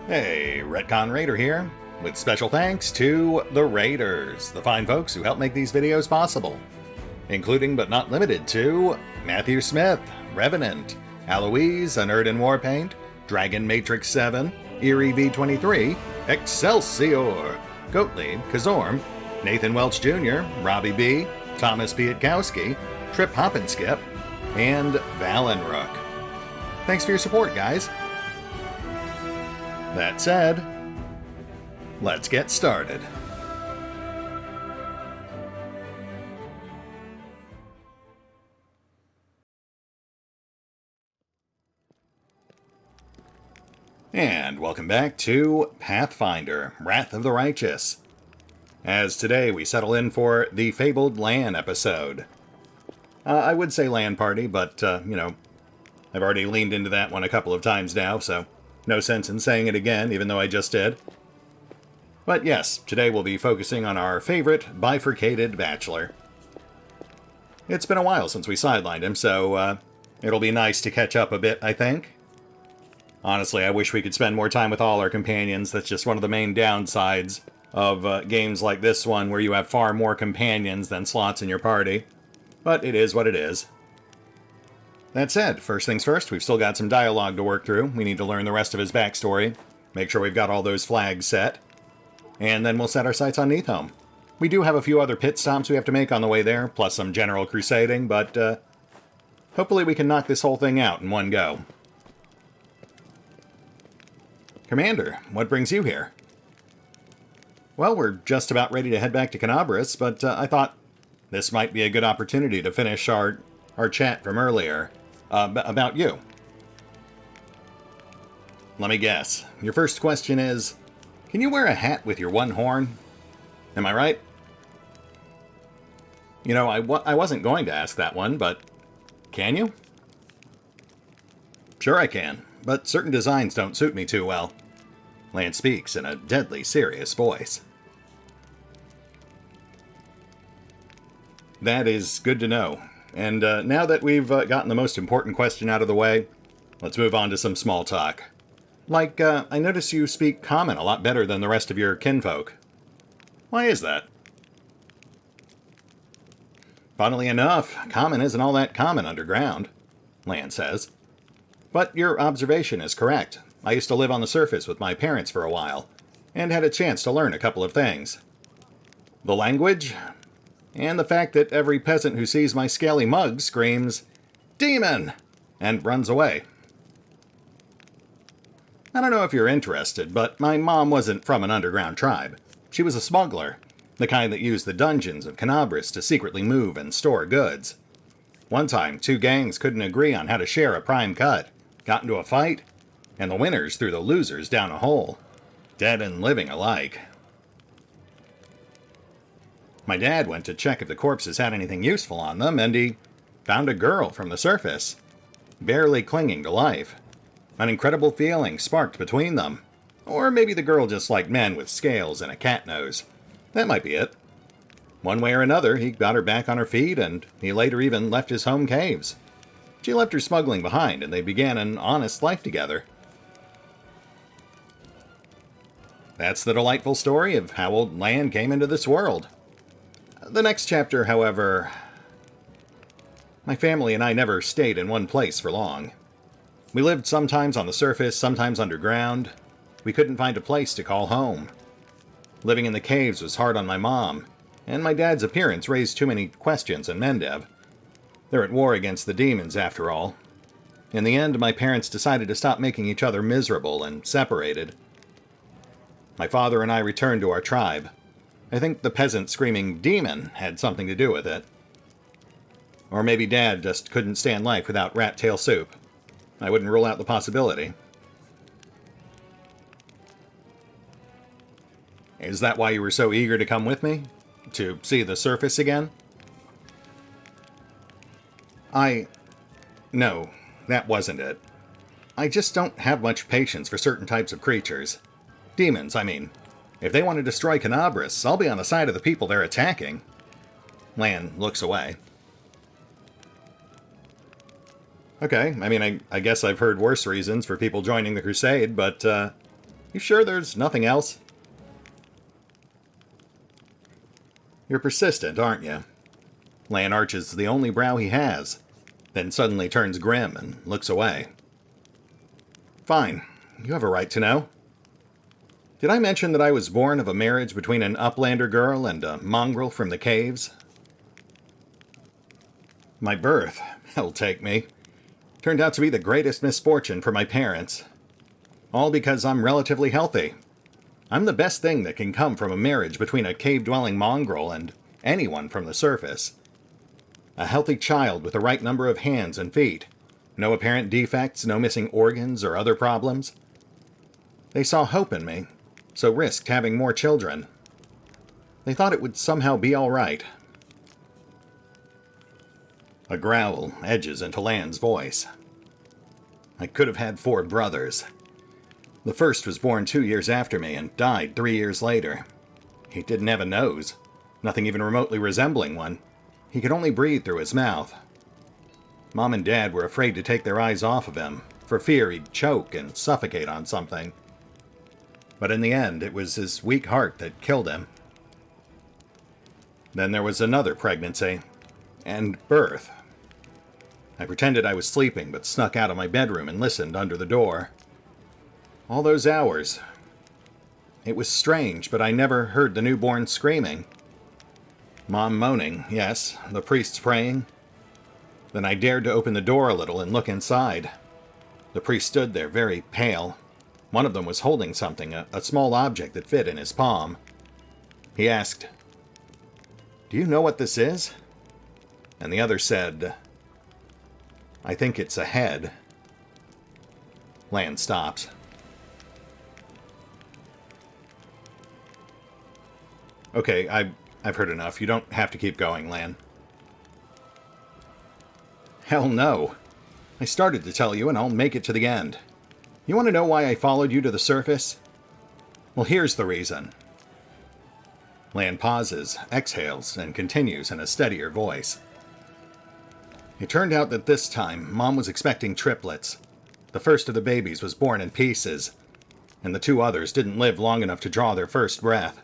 Hey, RetconRaider here, with special thanks to the Raiders, the fine folks who help make these videos possible, including but not limited to Mathew Smith, Revenant, Alois, Anerdinwarpaint, Dragon Matrix 7, Eerie V23, Exsellsior, Gottlieb, Kazorm, Nathan Welch Jr., RobbyB, Tomasz Piątkowski, Triphoppenskip, and Valinrook. Thanks for your support, guys. That said, let's get started. And welcome back to Pathfinder, Wrath of the Righteous. As today we settle in for the fabled Lann episode. I would say Lann party, but, I've already leaned into that one a couple of times now, so no sense in saying it again, even though I just did. But yes, today we'll be focusing on our favorite bifurcated bachelor. It's been a while since we sidelined him, so it'll be nice to catch up a bit, I think. Honestly, I wish we could spend more time with all our companions. That's just one of the main downsides of games like this one, where you have far more companions than slots in your party. But it is what it is. That said, first things first, we've still got some dialogue to work through. We need to learn the rest of his backstory, make sure we've got all those flags set, and then we'll set our sights on Neathhome. We do have a few other pit stops we have to make on the way there, plus some general crusading, but hopefully we can knock this whole thing out in one go. Commander, what brings you here? Well, we're just about ready to head back to Canabris, but I thought this might be a good opportunity to finish our chat from earlier. About you. Let me guess. Your first question is, can you wear a hat with your one horn? Am I right? You know, I wasn't going to ask that one, but can you? Sure I can, but certain designs don't suit me too well. Lann speaks in a deadly serious voice. That is good to know. And now that we've gotten the most important question out of the way, let's move on to some small talk. Like, I notice you speak Common a lot better than the rest of your kinfolk. Why is that? Funnily enough, Common isn't all that common underground, Lann says. But your observation is correct. I used to live on the surface with my parents for a while, and had a chance to learn a couple of things. The language, and the fact that every peasant who sees my scaly mug screams, "Demon!" and runs away. I don't know if you're interested, but my mom wasn't from an underground tribe. She was a smuggler, the kind that used the dungeons of Canabris to secretly move and store goods. One time, two gangs couldn't agree on how to share a prime cut, got into a fight, and the winners threw the losers down a hole, dead and living alike. My dad went to check if the corpses had anything useful on them, and he found a girl from the surface, barely clinging to life. An incredible feeling sparked between them. Or maybe the girl just liked men with scales and a cat nose. That might be it. One way or another, he got her back on her feet, and he later even left his home caves. She left her smuggling behind, and they began an honest life together. That's the delightful story of how old Lann came into this world. The next chapter, however, my family and I never stayed in one place for long. We lived sometimes on the surface, sometimes underground. We couldn't find a place to call home. Living in the caves was hard on my mom, and my dad's appearance raised too many questions in Mendev. They're at war against the demons, after all. In the end, my parents decided to stop making each other miserable and separated. My father and I returned to our tribe. I think the peasant screaming "demon" had something to do with it. Or maybe Dad just couldn't stand life without rat tail soup. I wouldn't rule out the possibility. Is that why you were so eager to come with me? To see the surface again? No, that wasn't it. I just don't have much patience for certain types of creatures. Demons, I mean. If they want to destroy Canabris, I'll be on the side of the people they're attacking. Lann looks away. Okay, I mean, I guess I've heard worse reasons for people joining the Crusade, but You sure there's nothing else? You're persistent, aren't you? Lann arches the only brow he has, then suddenly turns grim and looks away. Fine. You have a right to know. Did I mention that I was born of a marriage between an Uplander girl and a mongrel from the caves? My birth, hell take me, turned out to be the greatest misfortune for my parents. All because I'm relatively healthy. I'm the best thing that can come from a marriage between a cave-dwelling mongrel and anyone from the surface. A healthy child with the right number of hands and feet. No apparent defects, no missing organs or other problems. They saw hope in me, so risked having more children. They thought it would somehow be all right. A growl edges into Lann's voice. I could have had 4 brothers. The first was born 2 years after me and died 3 years later. He didn't have a nose, nothing even remotely resembling one. He could only breathe through his mouth. Mom and Dad were afraid to take their eyes off of him, for fear he'd choke and suffocate on something. But in the end, it was his weak heart that killed him. Then there was another pregnancy, and birth. I pretended I was sleeping, but snuck out of my bedroom and listened under the door. All those hours. It was strange, but I never heard the newborn screaming. Mom moaning, yes, the priests praying. Then I dared to open the door a little and look inside. The priest stood there, very pale. One of them was holding something, a small object that fit in his palm. He asked, "Do you know what this is?" And the other said, "I think it's a head." Lann stops. Okay, I've heard enough. You don't have to keep going, Lann. Hell no. I started to tell you, and I'll make it to the end. You want to know why I followed you to the surface? Well, here's the reason. Lann pauses, exhales, and continues in a steadier voice. It turned out that this time, Mom was expecting triplets. The first of the babies was born in pieces, and the 2 others didn't live long enough to draw their first breath.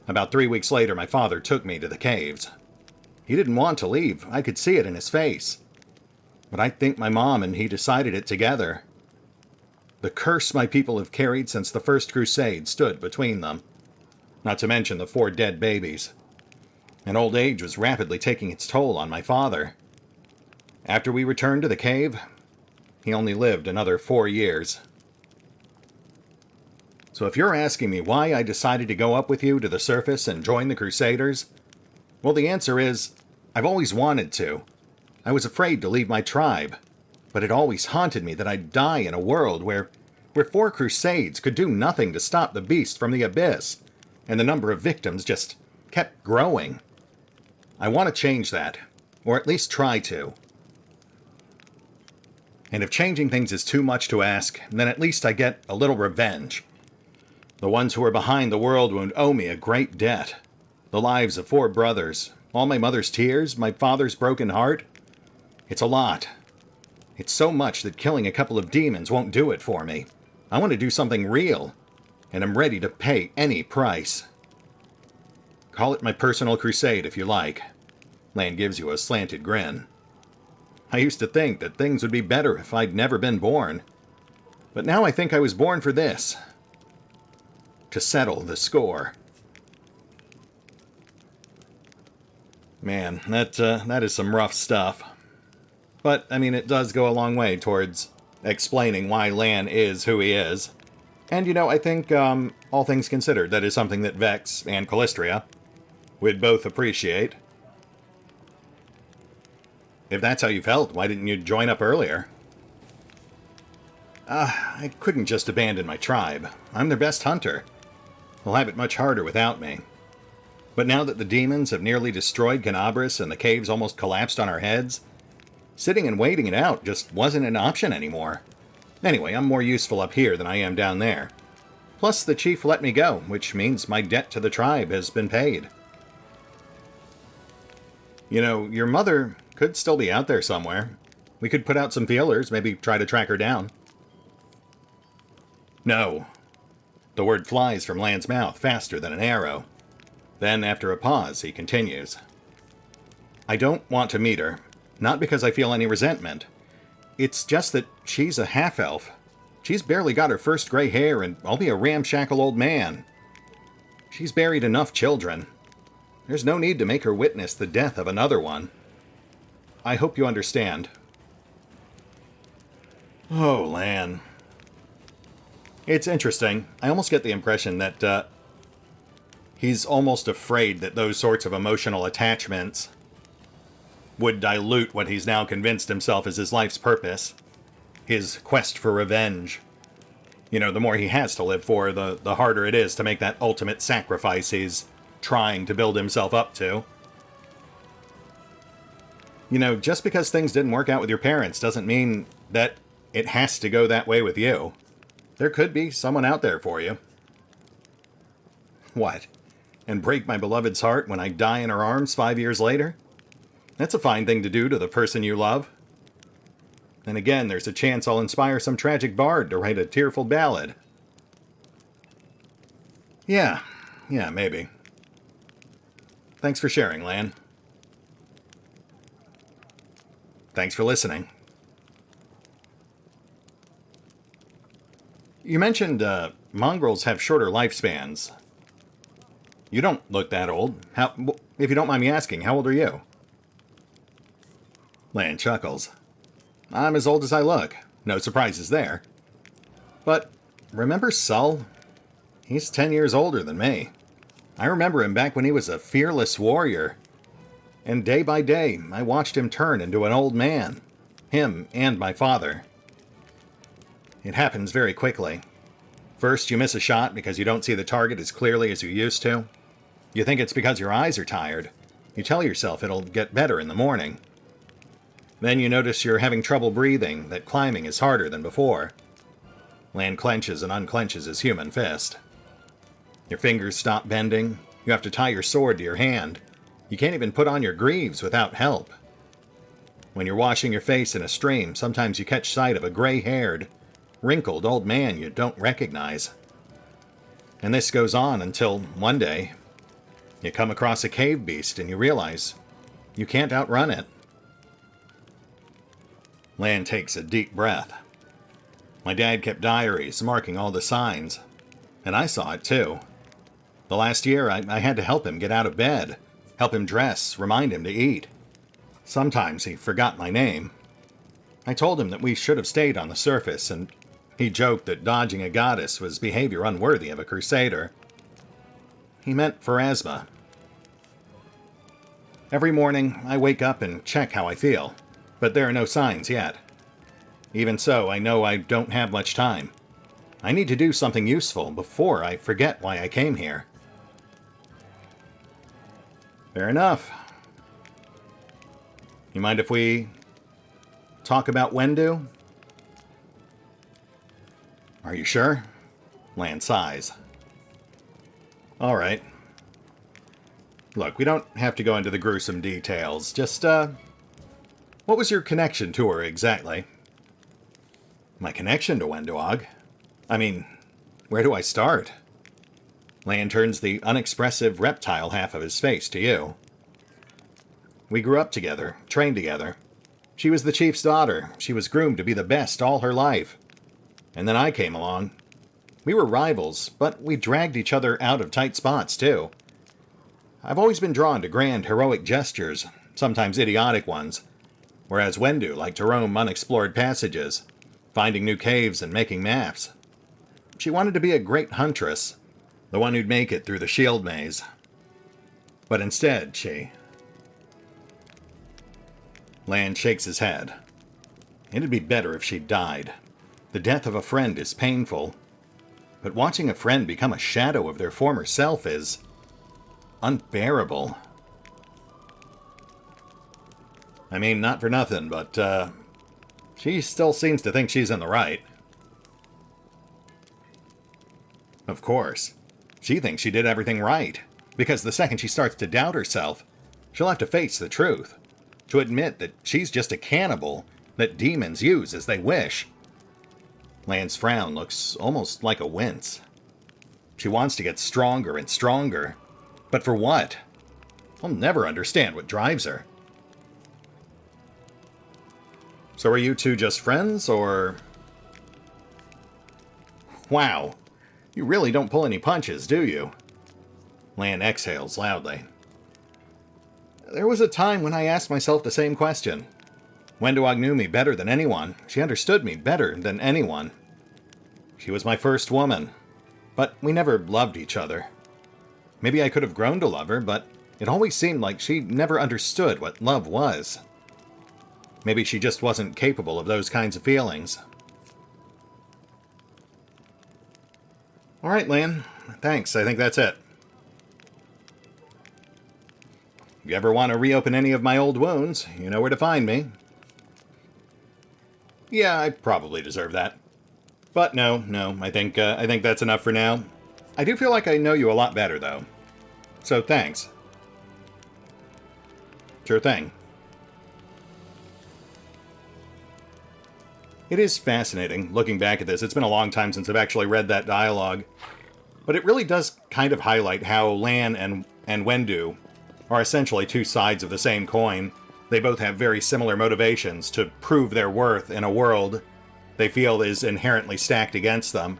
About 3 weeks later, my father took me to the caves. He didn't want to leave. I could see it in his face. But I think my mom and he decided it together. The curse my people have carried since the first crusade stood between them. Not to mention the 4 dead babies. And old age was rapidly taking its toll on my father. After we returned to the cave, he only lived another 4 years. So if you're asking me why I decided to go up with you to the surface and join the Crusaders, well, the answer is, I've always wanted to. I was afraid to leave my tribe, but it always haunted me that I'd die in a world where 4 crusades could do nothing to stop the beast from the abyss, and the number of victims just kept growing. I want to change that, or at least try to. And if changing things is too much to ask, then at least I get a little revenge. The ones who are behind the world wound owe me a great debt. The lives of 4 brothers, all my mother's tears, my father's broken heart. It's a lot. It's so much that killing a couple of demons won't do it for me. I want to do something real, and I'm ready to pay any price. Call it my personal crusade if you like. Lann gives you a slanted grin. I used to think that things would be better if I'd never been born. But now I think I was born for this. To settle the score. Man, that is some rough stuff. But, I mean, it does go a long way towards explaining why Lann is who he is. And, you know, I think, all things considered, that is something that Vex and Callistria would both appreciate. If that's how you felt, why didn't you join up earlier? I couldn't just abandon my tribe. I'm their best hunter. They'll have it much harder without me. But now that the demons have nearly destroyed Canabras and the caves almost collapsed on our heads, sitting and waiting it out just wasn't an option anymore. Anyway, I'm more useful up here than I am down there. Plus, the chief let me go, which means my debt to the tribe has been paid. You know, your mother could still be out there somewhere. We could put out some feelers, maybe try to track her down. No. The word flies from Lann's mouth faster than an arrow. Then, after a pause, he continues. I don't want to meet her, not because I feel any resentment. It's just that she's a half-elf. She's barely got her first gray hair, and I'll be a ramshackle old man. She's buried enough children. There's no need to make her witness the death of another one. I hope you understand. Oh, Lann. It's interesting. I almost get the impression that he's almost afraid that those sorts of emotional attachments would dilute what he's now convinced himself is his life's purpose. His quest for revenge. You know, the more he has to live for, the harder it is to make that ultimate sacrifice he's trying to build himself up to. You know, just because things didn't work out with your parents doesn't mean that it has to go that way with you. There could be someone out there for you. What? And break my beloved's heart when I die in her arms 5 years later? That's a fine thing to do to the person you love. And again, there's a chance I'll inspire some tragic bard to write a tearful ballad. Yeah, maybe. Thanks for sharing, Lann. Thanks for listening. You mentioned mongrels have shorter lifespans. You don't look that old. If you don't mind me asking, how old are you? Lann chuckles. I'm as old as I look. No surprises there. But remember Sull? He's 10 years older than me. I remember him back when he was a fearless warrior. And day by day, I watched him turn into an old man. Him and my father. It happens very quickly. First, you miss a shot because you don't see the target as clearly as you used to. You think it's because your eyes are tired. You tell yourself it'll get better in the morning. Then you notice you're having trouble breathing, that climbing is harder than before. Lann clenches and unclenches his human fist. Your fingers stop bending. You have to tie your sword to your hand. You can't even put on your greaves without help. When you're washing your face in a stream, sometimes you catch sight of a gray-haired, wrinkled old man you don't recognize. And this goes on until one day, you come across a cave beast and you realize you can't outrun it. Lann takes a deep breath. My dad kept diaries marking all the signs, and I saw it too. The last year, I had to help him get out of bed, help him dress, remind him to eat. Sometimes he forgot my name. I told him that we should have stayed on the surface, and he joked that dodging a goddess was behavior unworthy of a crusader. He meant Pharasma. Every morning, I wake up and check how I feel, but there are no signs yet. Even so, I know I don't have much time. I need to do something useful before I forget why I came here. Fair enough. You mind if we talk about Wendu? Are you sure? Lann sighs. All right. Look, we don't have to go into the gruesome details. Just, what was your connection to her exactly? My connection to Wenduog? I mean, where do I start? Lann turns the unexpressive reptile half of his face to you. We grew up together, trained together. She was the chief's daughter. She was groomed to be the best all her life. And then I came along. We were rivals, but we dragged each other out of tight spots, too. I've always been drawn to grand, heroic gestures, sometimes idiotic ones, whereas Wendu liked to roam unexplored passages, finding new caves and making maps. She wanted to be a great huntress, the one who'd make it through the shield maze. But instead, Lann shakes his head. It'd be better if she died. The death of a friend is painful, but watching a friend become a shadow of their former self is unbearable. I mean, not for nothing, but, she still seems to think she's in the right. Of course. She thinks she did everything right, because the second she starts to doubt herself, she'll have to face the truth, to admit that she's just a cannibal that demons use as they wish. Lann's frown looks almost like a wince. She wants to get stronger and stronger. But for what? I'll never understand what drives her. So are you two just friends, or... Wow. You really don't pull any punches, do you? Lann exhales loudly. There was a time when I asked myself the same question. Wendoag knew me better than anyone. She understood me better than anyone. She was my first woman. But we never loved each other. Maybe I could have grown to love her, but it always seemed like she never understood what love was. Maybe she just wasn't capable of those kinds of feelings. All right, Lann. Thanks. I think that's it. If you ever want to reopen any of my old wounds, you know where to find me. Yeah, I probably deserve that. But no, I think that's enough for now. I do feel like I know you a lot better, though. So thanks. Sure thing. It is fascinating, looking back at this. It's been a long time since I've actually read that dialogue. But it really does kind of highlight how Lann and Wendu are essentially two sides of the same coin. They both have very similar motivations to prove their worth in a world they feel is inherently stacked against them.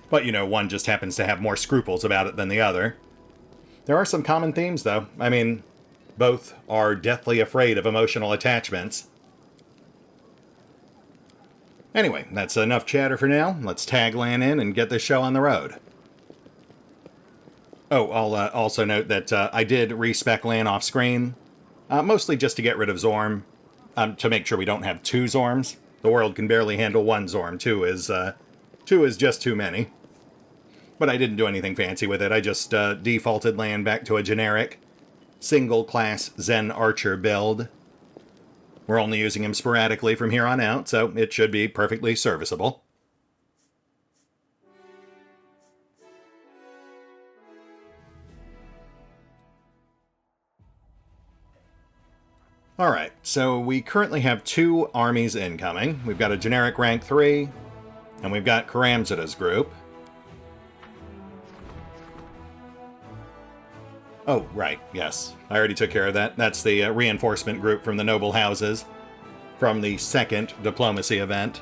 But, one just happens to have more scruples about it than the other. There are some common themes, though. I mean, both are deathly afraid of emotional attachments. Anyway, that's enough chatter for now. Let's tag Lann in and get this show on the road. Oh, I'll also note that I did respec Lann off screen, mostly just to get rid of Zorm, to make sure we don't have two Zorms. The world can barely handle one Zorm. Two is just too many. But I didn't do anything fancy with it. I just defaulted Lann back to a generic single-class Zen Archer build. We're only using him sporadically from here on out, so it should be perfectly serviceable. Alright, so we currently have 2 armies incoming. We've got a generic rank 3, and we've got Karamzada's group. Oh, right, yes. I already took care of that. That's the reinforcement group from the noble houses, from the second diplomacy event.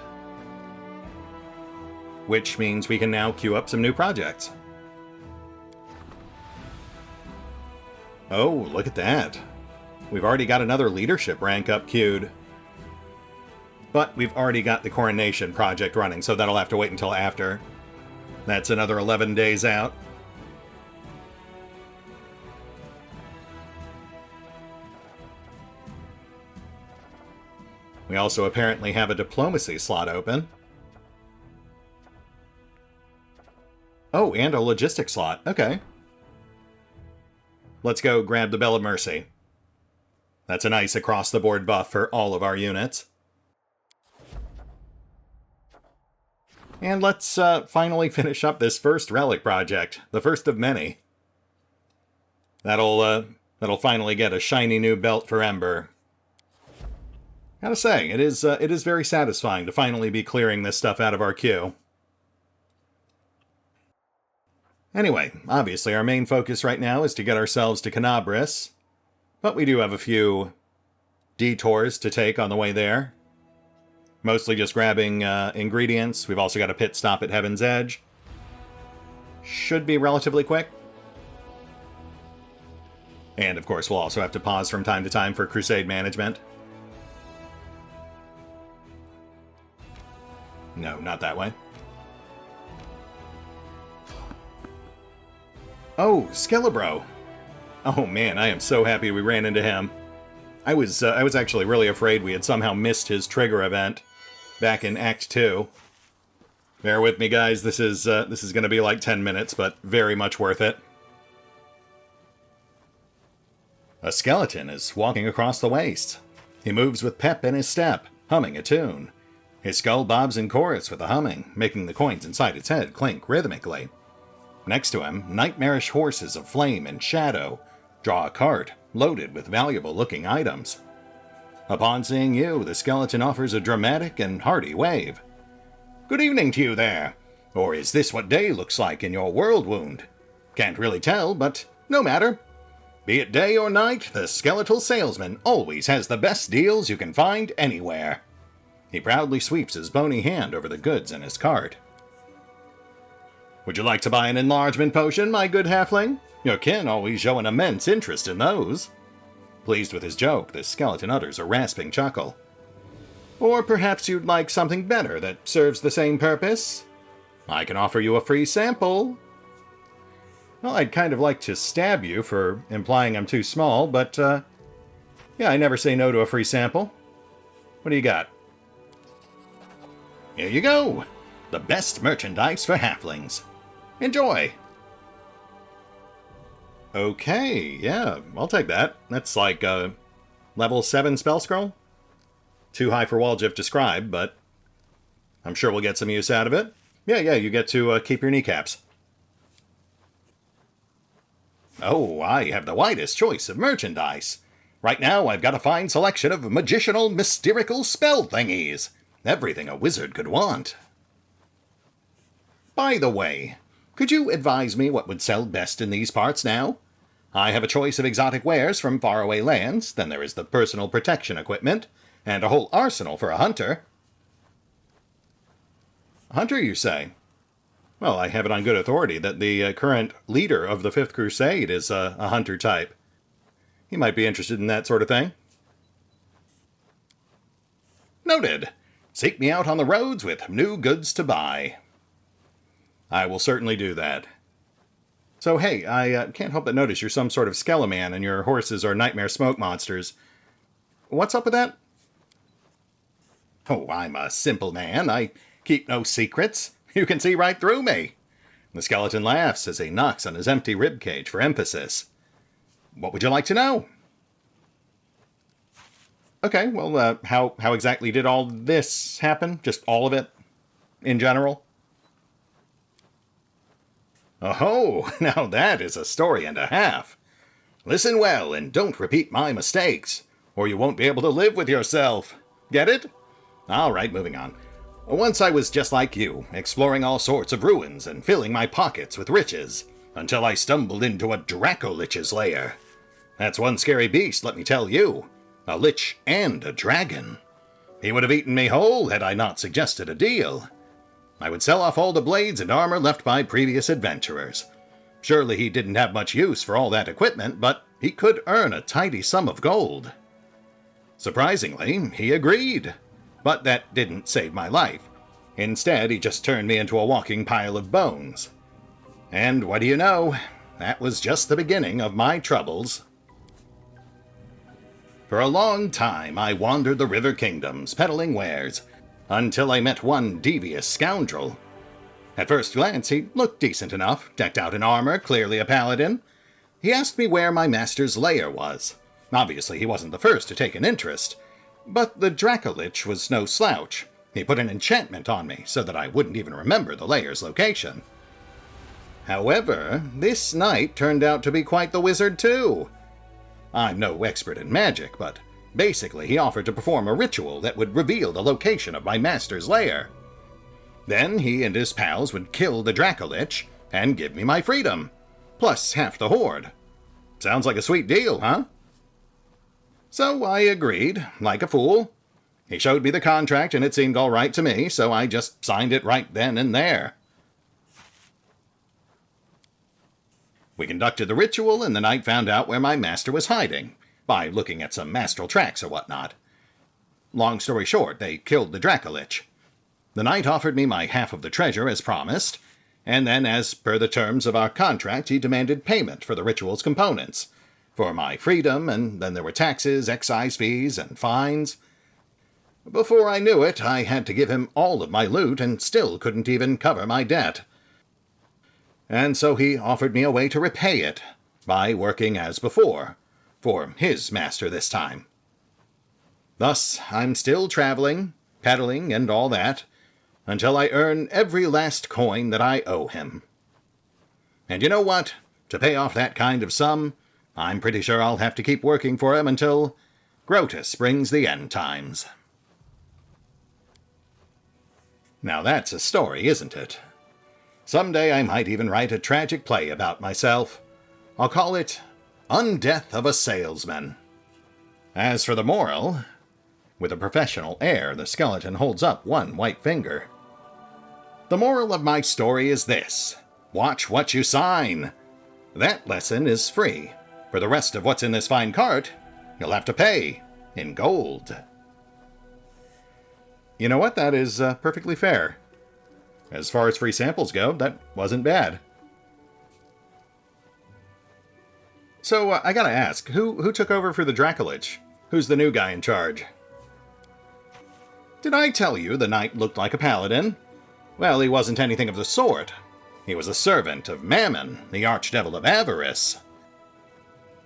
Which means we can now queue up some new projects. Oh, look at that. We've already got another leadership rank up queued. But we've already got the coronation project running, so that'll have to wait until after. That's another 11 days out. We also apparently have a diplomacy slot open. Oh, and a logistics slot. Okay. Let's go grab the Bell of Mercy. That's a nice across-the-board buff for all of our units. And let's finally finish up this first relic project, the first of many. That'll finally get a shiny new belt for Ember. Gotta say, it is very satisfying to finally be clearing this stuff out of our queue. Anyway, obviously our main focus right now is to get ourselves to Canabris. But we do have a few detours to take on the way there. Mostly just grabbing ingredients. We've also got a pit stop at Heaven's Edge. Should be relatively quick. And of course we'll also have to pause from time to time for crusade management. No, not that way. Oh, Skelebro! Oh man, I am so happy we ran into him. I was actually really afraid we had somehow missed his trigger event back in Act 2. Bear with me, guys. This is going to be like 10 minutes, but very much worth it. A skeleton is walking across the waste. He moves with pep in his step, humming a tune. His skull bobs in chorus with the humming, making the coins inside its head clink rhythmically. Next to him, nightmarish horses of flame and shadow draw a cart loaded with valuable-looking items. Upon seeing you, the skeleton offers a dramatic and hearty wave. Good evening to you there. Or is this what day looks like in your world wound? Can't really tell, but no matter. Be it day or night, the skeletal salesman always has the best deals you can find anywhere. He proudly sweeps his bony hand over the goods in his cart. Would you like to buy an enlargement potion, my good halfling? Your kin always show an immense interest in those. Pleased with his joke, the skeleton utters a rasping chuckle. Or perhaps you'd like something better that serves the same purpose? I can offer you a free sample. Well, I'd kind of like to stab you for implying I'm too small, but, yeah, I never say no to a free sample. What do you got? Here you go! The best merchandise for halflings. Enjoy! Okay, yeah, I'll take that. That's like a level 7 spell scroll. Too high for Waljiv to scribe, but I'm sure we'll get some use out of it. Yeah, you get to keep your kneecaps. Oh, I have the widest choice of merchandise. Right now, I've got a fine selection of magicianal, mysterical spell thingies. Everything a wizard could want. By the way, could you advise me what would sell best in these parts now? I have a choice of exotic wares from faraway lands, then there is the personal protection equipment, and a whole arsenal for a hunter. Hunter, you say? Well, I have it on good authority that the current leader of the 5th Crusade is a hunter type. He might be interested in that sort of thing. Noted. Seek me out on the roads with new goods to buy. I will certainly do that. So, hey, I can't help but notice you're some sort of skeleman and your horses are nightmare smoke monsters. What's up with that? Oh, I'm a simple man. I keep no secrets. You can see right through me. The skeleton laughs as he knocks on his empty ribcage for emphasis. What would you like to know? Okay, well, how exactly did all this happen? Just all of it? In general? Oh, now that is a story and a half. Listen well and don't repeat my mistakes, or you won't be able to live with yourself. Get it? All right, moving on. Once I was just like you, exploring all sorts of ruins and filling my pockets with riches, until I stumbled into a Dracolich's lair. That's one scary beast, let me tell you. A lich and a dragon. He would have eaten me whole had I not suggested a deal. I would sell off all the blades and armor left by previous adventurers. Surely he didn't have much use for all that equipment, but he could earn a tidy sum of gold. Surprisingly, he agreed. But that didn't save my life. Instead, he just turned me into a walking pile of bones. And what do you know? That was just the beginning of my troubles. For a long time, I wandered the river kingdoms, peddling wares, until I met one devious scoundrel. At first glance, he looked decent enough, decked out in armor, clearly a paladin. He asked me where my master's lair was. Obviously, he wasn't the first to take an interest. But the Dracolich was no slouch. He put an enchantment on me so that I wouldn't even remember the lair's location. However, this knight turned out to be quite the wizard too. I'm no expert in magic, but basically he offered to perform a ritual that would reveal the location of my master's lair. Then he and his pals would kill the Dracolich and give me my freedom, plus half the hoard. Sounds like a sweet deal, huh? So I agreed, like a fool. He showed me the contract and it seemed all right to me, so I just signed it right then and there. We conducted the ritual and the knight found out where my master was hiding, by looking at some astral tracks or whatnot. Long story short, they killed the Dracolich. The knight offered me my half of the treasure as promised, and then as per the terms of our contract he demanded payment for the ritual's components. For my freedom, and then there were taxes, excise fees, and fines. Before I knew it, I had to give him all of my loot and still couldn't even cover my debt. And so he offered me a way to repay it, by working as before, for his master this time. Thus, I'm still traveling, peddling, and all that, until I earn every last coin that I owe him. And you know what? To pay off that kind of sum, I'm pretty sure I'll have to keep working for him until Grotus brings the end times. Now that's a story, isn't it? Someday I might even write a tragic play about myself. I'll call it Undeath of a Salesman. As for the moral, with a professional air, the skeleton holds up one white finger. The moral of my story is this: watch what you sign. That lesson is free. For the rest of what's in this fine cart, you'll have to pay in gold. You know what? That is perfectly fair. As far as free samples go, that wasn't bad. So, I gotta ask, who took over for the Dracolich? Who's the new guy in charge? Did I tell you the knight looked like a paladin? Well, he wasn't anything of the sort. He was a servant of Mammon, the archdevil of avarice.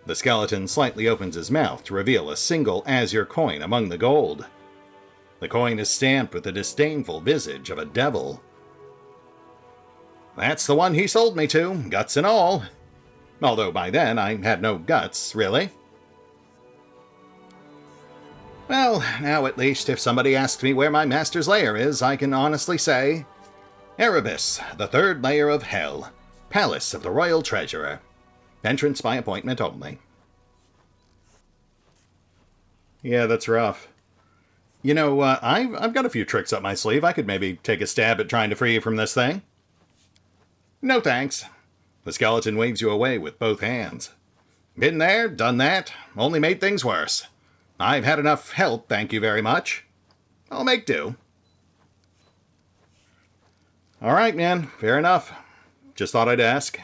The skeleton slightly opens his mouth to reveal a single azure coin among the gold. The coin is stamped with the disdainful visage of a devil. That's the one he sold me to, guts and all. Although by then I had no guts, really. Well, now at least if somebody asks me where my master's lair is, I can honestly say, Erebus, the third layer of hell, palace of the royal treasurer. Entrance by appointment only. Yeah, that's rough. You know, I've got a few tricks up my sleeve. I could maybe take a stab at trying to free you from this thing. No thanks. The skeleton waves you away with both hands. Been there, done that, only made things worse. I've had enough help, thank you very much. I'll make do. All right, man, fair enough. Just thought I'd ask.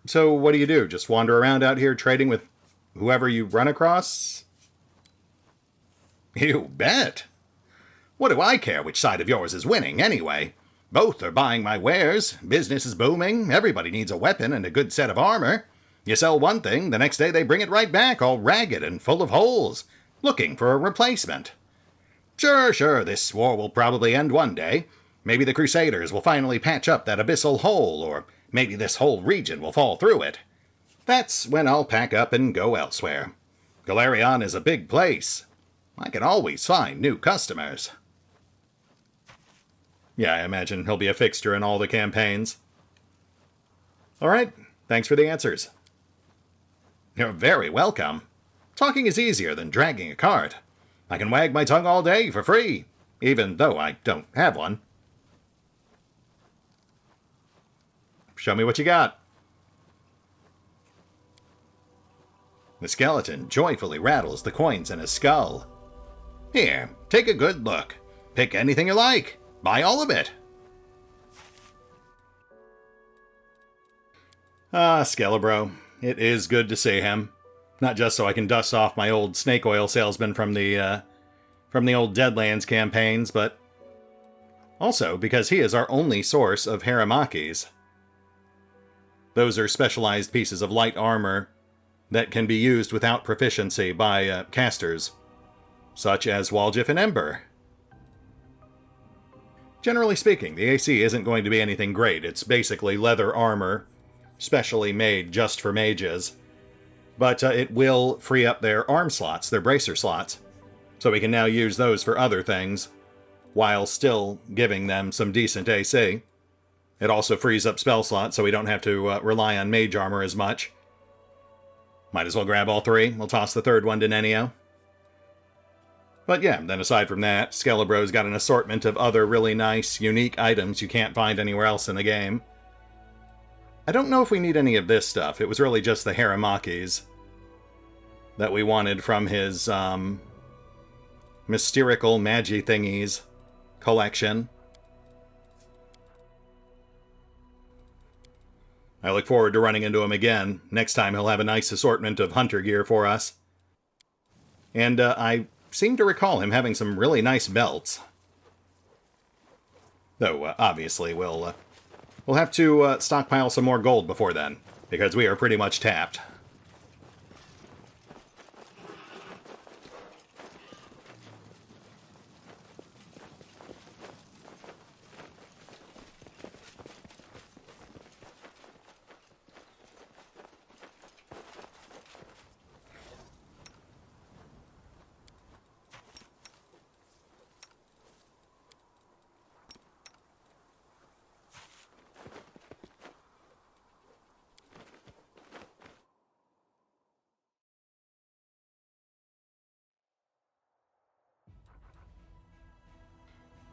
So what do? Just wander around out here trading with whoever you run across? You bet. What do I care which side of yours is winning, anyway? Both are buying my wares, business is booming, everybody needs a weapon and a good set of armor. You sell one thing, the next day they bring it right back, all ragged and full of holes, looking for a replacement. Sure, this war will probably end one day. Maybe the Crusaders will finally patch up that abyssal hole, or maybe this whole region will fall through it. That's when I'll pack up and go elsewhere. Golarion is a big place. I can always find new customers. Yeah, I imagine he'll be a fixture in all the campaigns. All right, thanks for the answers. You're very welcome. Talking is easier than dragging a cart. I can wag my tongue all day for free, even though I don't have one. Show me what you got. The skeleton joyfully rattles the coins in his skull. Here, take a good look. Pick anything you like. Buy all of it. Ah, Skelebro. It is good to see him. Not just so I can dust off my old snake oil salesman from the old Deadlands campaigns, but also because he is our only source of haramakis. Those are specialized pieces of light armor that can be used without proficiency by casters, such as Waljif and Ember. Generally speaking, the AC isn't going to be anything great. It's basically leather armor, specially made just for mages. But it will free up their arm slots, their bracer slots, so we can now use those for other things, while still giving them some decent AC. It also frees up spell slots, so we don't have to rely on mage armor as much. Might as well grab all three. We'll toss the third one to Nenio. But yeah, then aside from that, Skelebro's got an assortment of other really nice, unique items you can't find anywhere else in the game. I don't know if we need any of this stuff. It was really just the haramakis that we wanted from his mysterical magi thingies collection. I look forward to running into him again. Next time he'll have a nice assortment of hunter gear for us. And I seem to recall him having some really nice belts. Though, obviously, we'll have to stockpile some more gold before then, because we are pretty much tapped.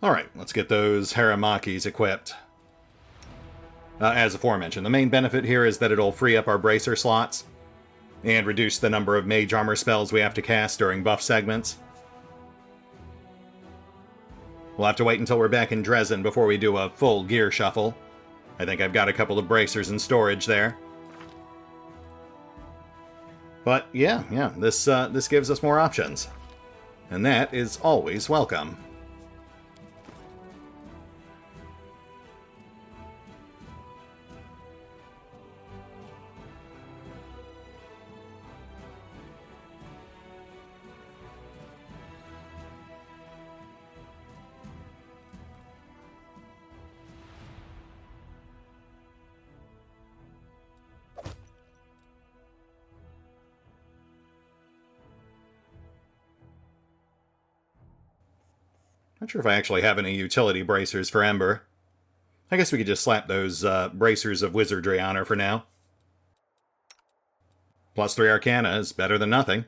Alright, let's get those Haramakis equipped. As aforementioned, the main benefit here is that it'll free up our bracer slots and reduce the number of mage armor spells we have to cast during buff segments. We'll have to wait until we're back in Dresden before we do a full gear shuffle. I think I've got a couple of bracers in storage there. But yeah, this gives us more options. And that is always welcome. Not sure if I actually have any utility bracers for Ember. I guess we could just slap those bracers of wizardry on her for now. +3 Arcana is better than nothing.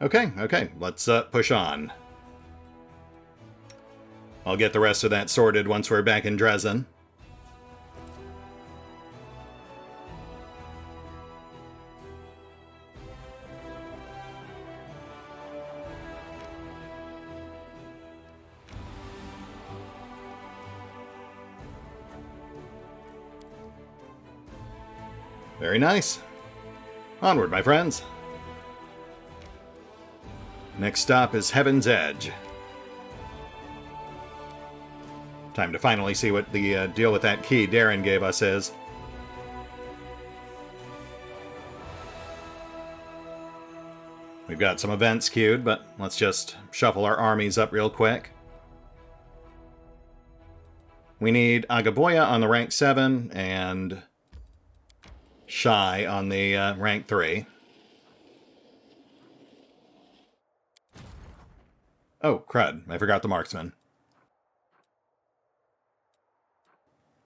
Okay, let's push on. I'll get the rest of that sorted once we're back in Dresden. Very nice. Onward, my friends. Next stop is Heaven's Edge. Time to finally see what the deal with that key Darren gave us is. We've got some events queued, but let's just shuffle our armies up real quick. We need Agaboya on the rank 7 and Shy on the rank 3. Oh, crud. I forgot the marksman.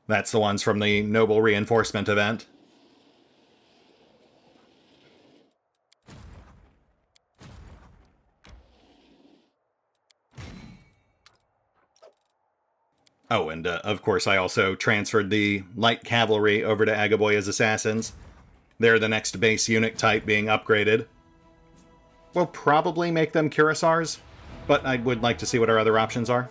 That's the ones from the Noble Reinforcement event. Oh, and of course I also transferred the Light Cavalry over to Agaboya's Assassins. They're the next base unit type being upgraded. We'll probably make them Cuirassars, but I would like to see what our other options are.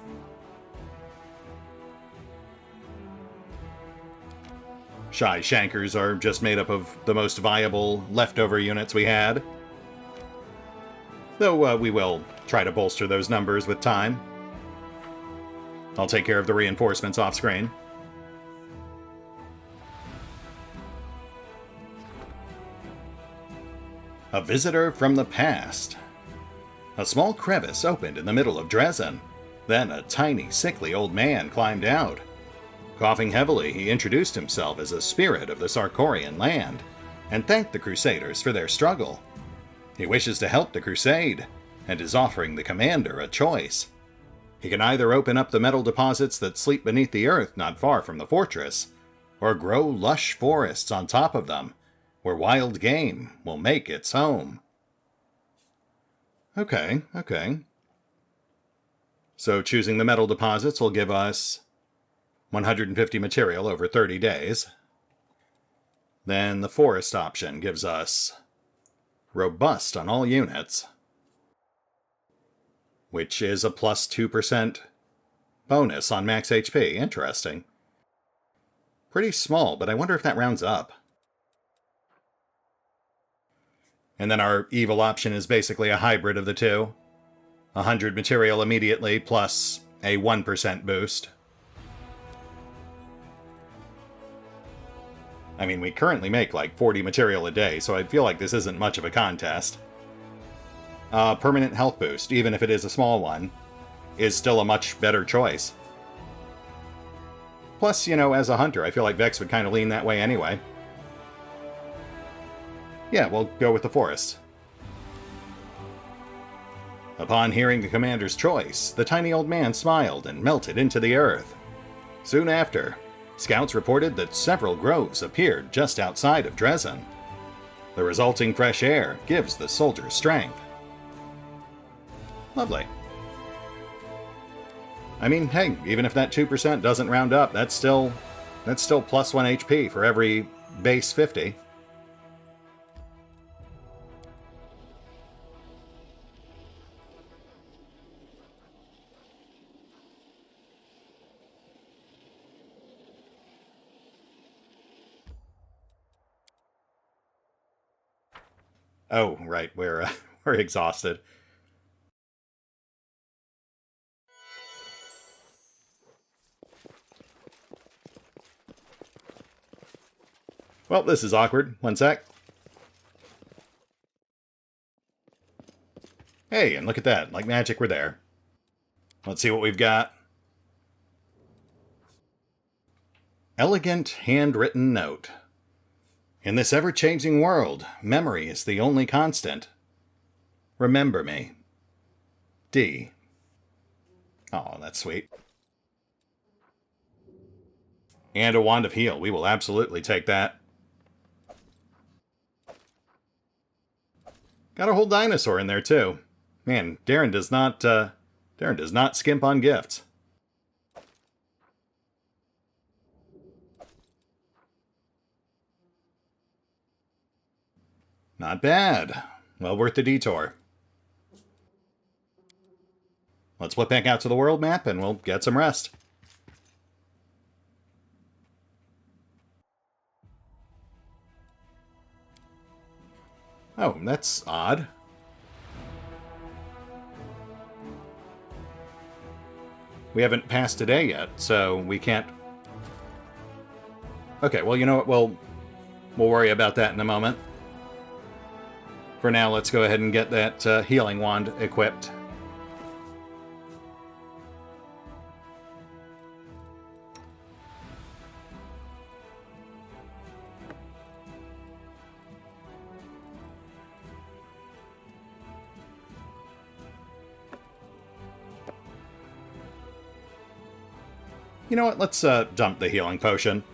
Shy Shankers are just made up of the most viable leftover units we had. Though we will try to bolster those numbers with time. I'll take care of the reinforcements off-screen. A visitor from the past. A small crevice opened in the middle of Dresden. Then a tiny, sickly old man climbed out. Coughing heavily, he introduced himself as a spirit of the Sarkorian land, and thanked the Crusaders for their struggle. He wishes to help the crusade, and is offering the commander a choice. He can either open up the metal deposits that sleep beneath the earth not far from the fortress, or grow lush forests on top of them, where wild game will make its home. Okay. So choosing the metal deposits will give us 150 material over 30 days. Then the forest option gives us robust on all units, which is a plus 2% bonus on max HP. Interesting. Pretty small, but I wonder if that rounds up. And then our evil option is basically a hybrid of the two. 100 material immediately, plus a 1% boost. I mean, we currently make like 40 material a day, so I feel like this isn't much of a contest. Permanent health boost, even if it is a small one. is still a much better choice. Plus, you know, as a hunter, I feel like Vex would kind of lean that way anyway. Yeah, we'll go with the forest. Upon hearing the commander's choice, the tiny old man smiled and melted into the earth. Soon after, scouts reported that several groves appeared just outside of Dresden. The resulting fresh air gives the soldiers strength. Lovely. I mean, hey, even if that 2% doesn't round up, that's still plus 1 HP for every base 50. Oh, right, we're exhausted. Well, this is awkward. One sec. Hey, and look at that. Like magic, we're there. Let's see what we've got. Elegant handwritten note. In this ever-changing world, memory is the only constant. Remember me. D. Oh, that's sweet. And a wand of heal. We will absolutely take that. Got a whole dinosaur in there, too. Man, Darren does not skimp on gifts. Not bad. Well worth the detour. Let's flip back out to the world map and we'll get some rest. Oh, that's odd. We haven't passed today yet, so we can't... Okay, well, you know what? We'll worry about that in a moment. For now, let's go ahead and get that healing wand equipped. You know what? Let's dump the healing potion.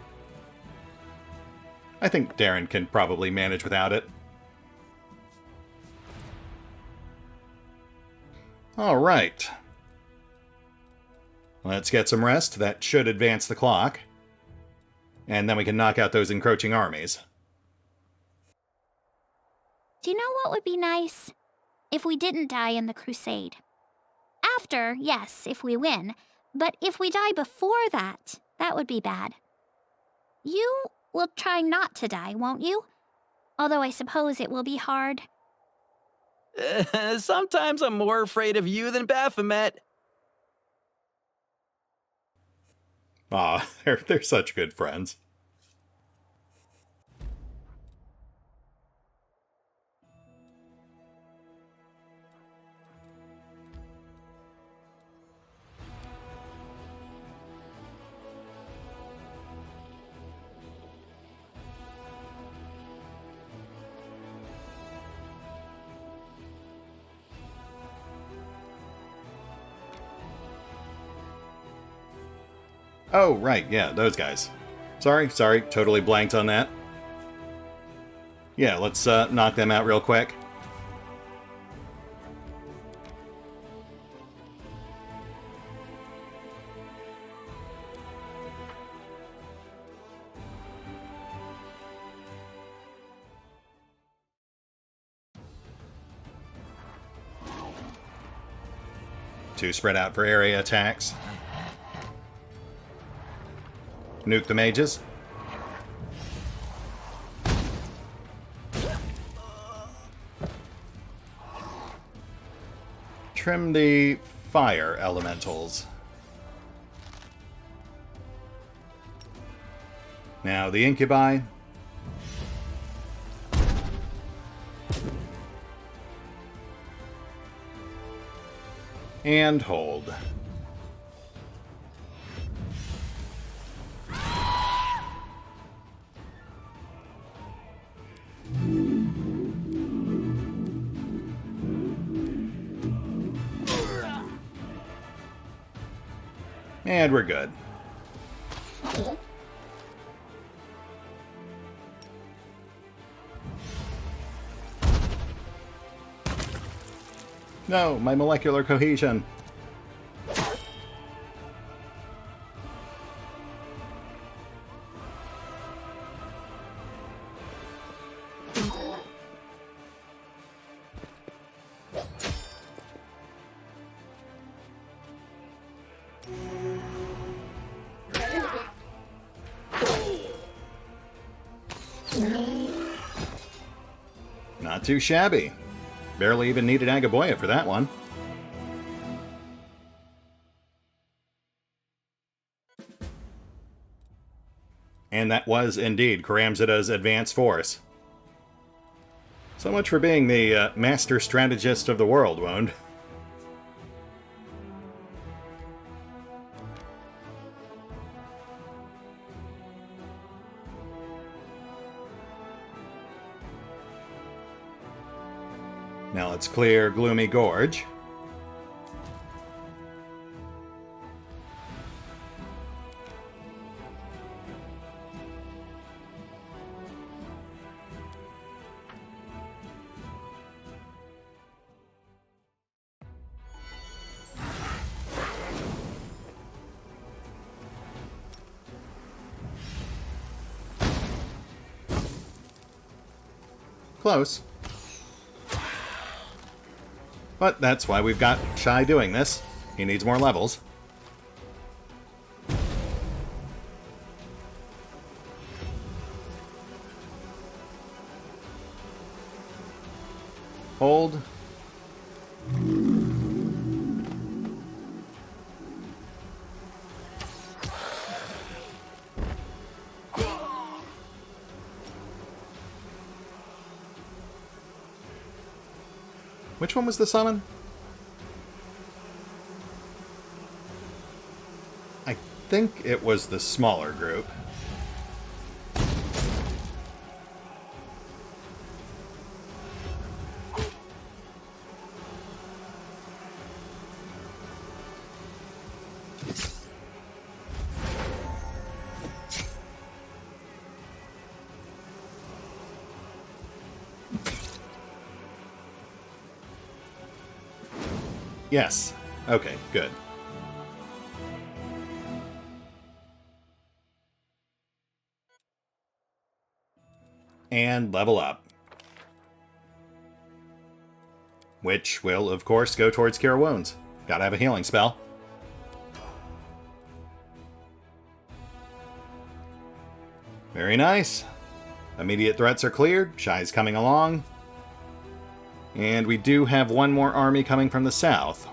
I think Darren can probably manage without it. Alright. Let's get some rest. That should advance the clock. And then we can knock out those encroaching armies. Do you know what would be nice? If we didn't die in the crusade. After, yes, if we win. But if we die before that, that would be bad. You will try not to die, won't you? Although I suppose it will be hard. Sometimes I'm more afraid of you than Baphomet. Aw, they're such good friends. Oh, right, yeah, those guys. Sorry, totally blanked on that. Yeah, let's knock them out real quick. Two spread out for area attacks. Nuke the mages. Trim the fire elementals. Now the incubi. And hold. And we're good. No, my molecular cohesion. Not too shabby. Barely even needed Agaboya for that one. And that was indeed Karamzada's advance force. So much for being the master strategist of the world, Wound. Now let's clear Gloomy Gorge. Close. But that's why we've got Shy doing this. He needs more levels. Hold. Which one was the summon? I think it was the smaller group. Yes. Okay, good. And level up. Which will, of course, go towards Cure Wounds. Gotta have a healing spell. Very nice. Immediate threats are cleared. Shy's coming along. And we do have one more army coming from the south.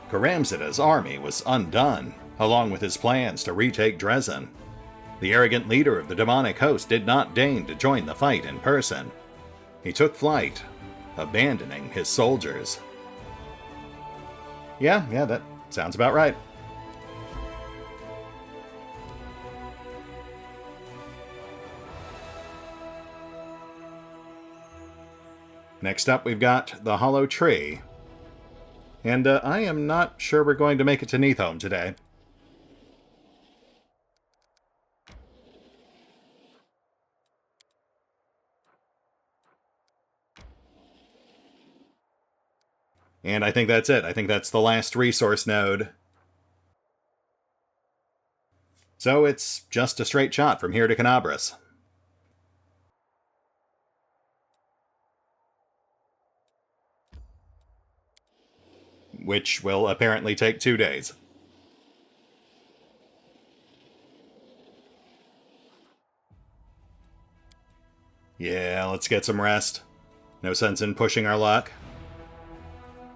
Karamzada's army was undone, along with his plans to retake Dresden. The arrogant leader of the demonic host did not deign to join the fight in person. He took flight, abandoning his soldiers. Yeah, that sounds about right. Next up, we've got the Hollow Tree. And I am not sure we're going to make it to Neathholm today. And I think that's it. I think that's the last resource node. So it's just a straight shot from here to Canabras. Which will apparently take 2 days. Yeah, let's get some rest. No sense in pushing our luck.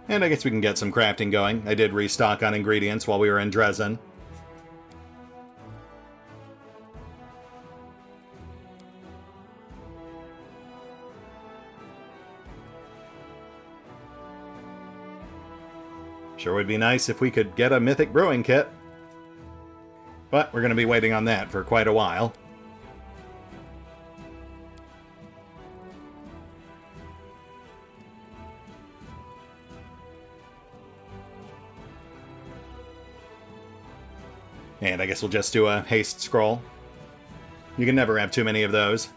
And I guess we can get some crafting going. I did restock on ingredients while we were in Dresden. Sure would be nice if we could get a mythic brewing kit. But we're going to be waiting on that for quite a while. And I guess we'll just do a haste scroll. You can never have too many of those.